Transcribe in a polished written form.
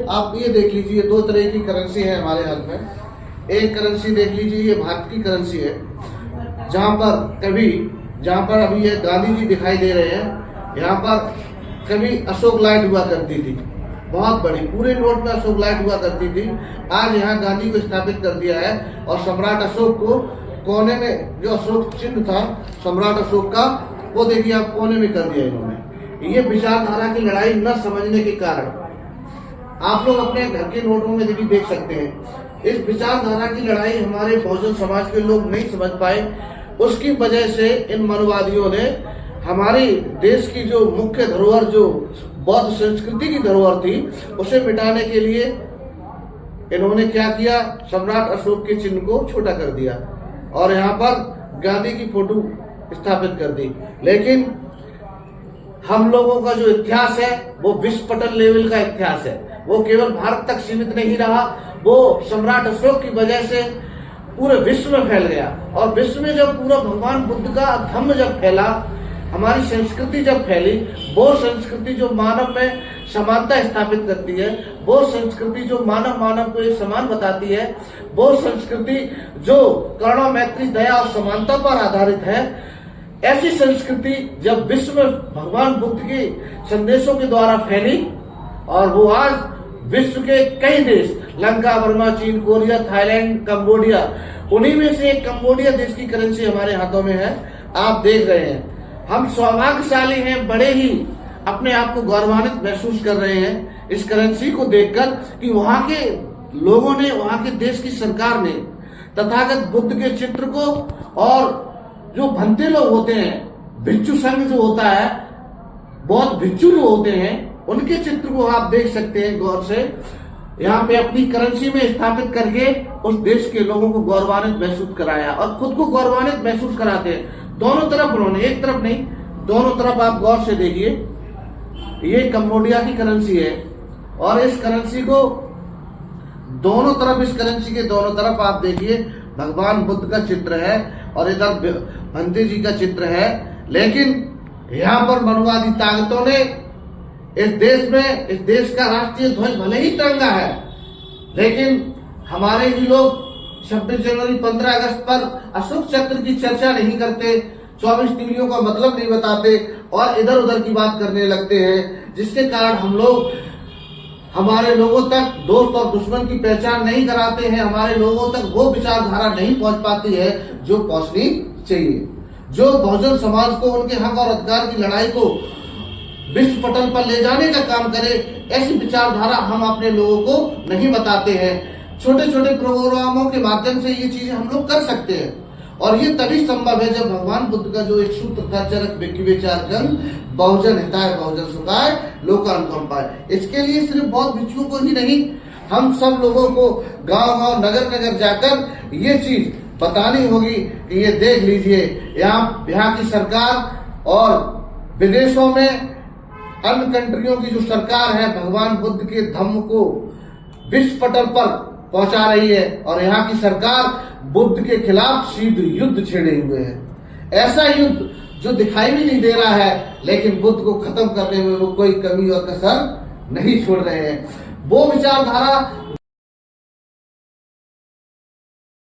आप ये देख लीजिए, दो तरह की करेंसी है हमारे हाथ में। एक करेंसी देख लीजिए, ये भारत की करेंसी है, जहाँ पर अभी ये गांधी जी दिखाई दे रहे हैं। यहाँ पर कभी अशोक लाइट हुआ करती थी, बहुत बड़ी, पूरे नोट में अशोक लाइट हुआ करती थी। आज यहाँ गांधी को स्थापित कर दिया है और सम्राट अशोक को कोने में, जो अशोक चिन्ह था सम्राट अशोक का, वो देखिए आप कोने में कर दिया इन्होंने। ये विचारधारा की लड़ाई न समझने के कारण आप लोग अपने घर के नोटों में देखिए देख सकते हैं। इस विचारधारा की लड़ाई हमारे बहुजन समाज के लोग नहीं समझ पाए। उसकी वजह से इन मनवादियों ने हमारे देश की जो मुख्य धरोहर, जो बौद्ध संस्कृति की धरोहर थी, उसे मिटाने के लिए इन्होंने क्या किया, सम्राट अशोक के चिन्ह को छोटा कर दिया और यहाँ पर गांधी की फोटो स्थापित कर दी। लेकिन हम लोगों का जो इतिहास है वो विश्व पटल लेवल का इतिहास है, वो केवल भारत तक सीमित नहीं रहा, वो सम्राट अशोक की वजह से पूरे विश्व में फैल गया। और विश्व में जब पूरा भगवान बुद्ध का धम्म जब फैला, हमारी संस्कृति जब फैली, वो संस्कृति जो मानव में समानता स्थापित करती है, वो संस्कृति जो मानव को एक समान बताती है, वो संस्कृति जो करुणा, मैत्री, दया और समानता पर आधारित है, ऐसी संस्कृति जब विश्व में भगवान बुद्ध के संदेशों के द्वारा फैली और वो आज विश्व के कई देश, लंका, बर्मा, चीन, कोरिया, थाईलैंड, कंबोडिया, उन्हीं में से एक कंबोडिया देश की करेंसी हमारे हाथों में है। आप देख रहे हैं, हम सौभाग्यशाली हैं, बड़े ही अपने आप को गौरवान्वित महसूस कर रहे हैं इस करेंसी को देखकर कि वहां के लोगों ने, वहां के देश की सरकार ने तथागत बुद्ध के चित्र को, और जो भंते लोग होते हैं, भिक्षु संघ जो होता है, बौद्ध भिक्षु जो होते हैं, उनके चित्र को आप देख सकते हैं गौर से, यहाँ पे अपनी करेंसी में स्थापित करके उस देश के लोगों को गौरवान्वित महसूस कराया और खुद को गौरवान्वित महसूस कराते हैं। दोनों तरफ उन्होंने, एक तरफ नहीं, दोनों तरफ आप गौर से देखिए। ये कंबोडिया की करेंसी है और इस करेंसी को दोनों तरफ, इस करेंसी के दोनों तरफ आप देखिए भगवान बुद्ध का चित्र है और इधर भंते जी का चित्र है। लेकिन यहाँ पर मनवादी ताकतों ने इस देश में, इस देश का राष्ट्रीय ध्वज भले ही तिरंगा है, लेकिन हमारे ही लोग 26 जनवरी 15 अगस्त पर अशोक चक्र की चर्चा नहीं करते, 24 तीलियों का मतलब नहीं बताते और इधर उधर की बात करने लगते हैं, जिसके कारण हम लोग, हमारे लोगों तक दोस्त और दुश्मन की पहचान नहीं कराते हैं, हमारे लोगों तक वो विचारधारा नहीं पहुंच पाती है जो पहुंचनी चाहिए, जो बहुजन समाज को उनके हक और अधिकार की लड़ाई को विश्व पटल पर ले जाने का काम करे। ऐसी विचारधारा हम अपने लोगों को नहीं बताते हैं। छोटे छोटे प्रोग्रामों के माध्यम से ये चीजें हम लोग कर सकते हैं और ये तभी संभव है जब भगवान बुद्ध का जो एक सूत्र था, चरक विक्की विचार जन, बहुजन हिताय बहुजन सुखाय लोकानुकंपाय, इसके लिए सिर्फ बौद्ध भिक्षुओं को ही नहीं, हम सब लोगों को गांव-गांव, नगर-नगर जाकर ये चीज बतानी होगी कि ये देख लीजिए, यहाँ की सरकार और विदेशों में अन्य कंट्रियों की जो सरकार है, भगवान बुद्ध के धम्म को विश्व पटल पर पहुंचा रही है और यहाँ की सरकार बुद्ध के खिलाफ शीघ्र युद्ध छेड़े हुए है। ऐसा युद्ध जो दिखाई भी नहीं दे रहा है, लेकिन बुद्ध को खत्म करने में वो कोई कमी और कसर नहीं छोड़ रहे हैं। वो विचारधारा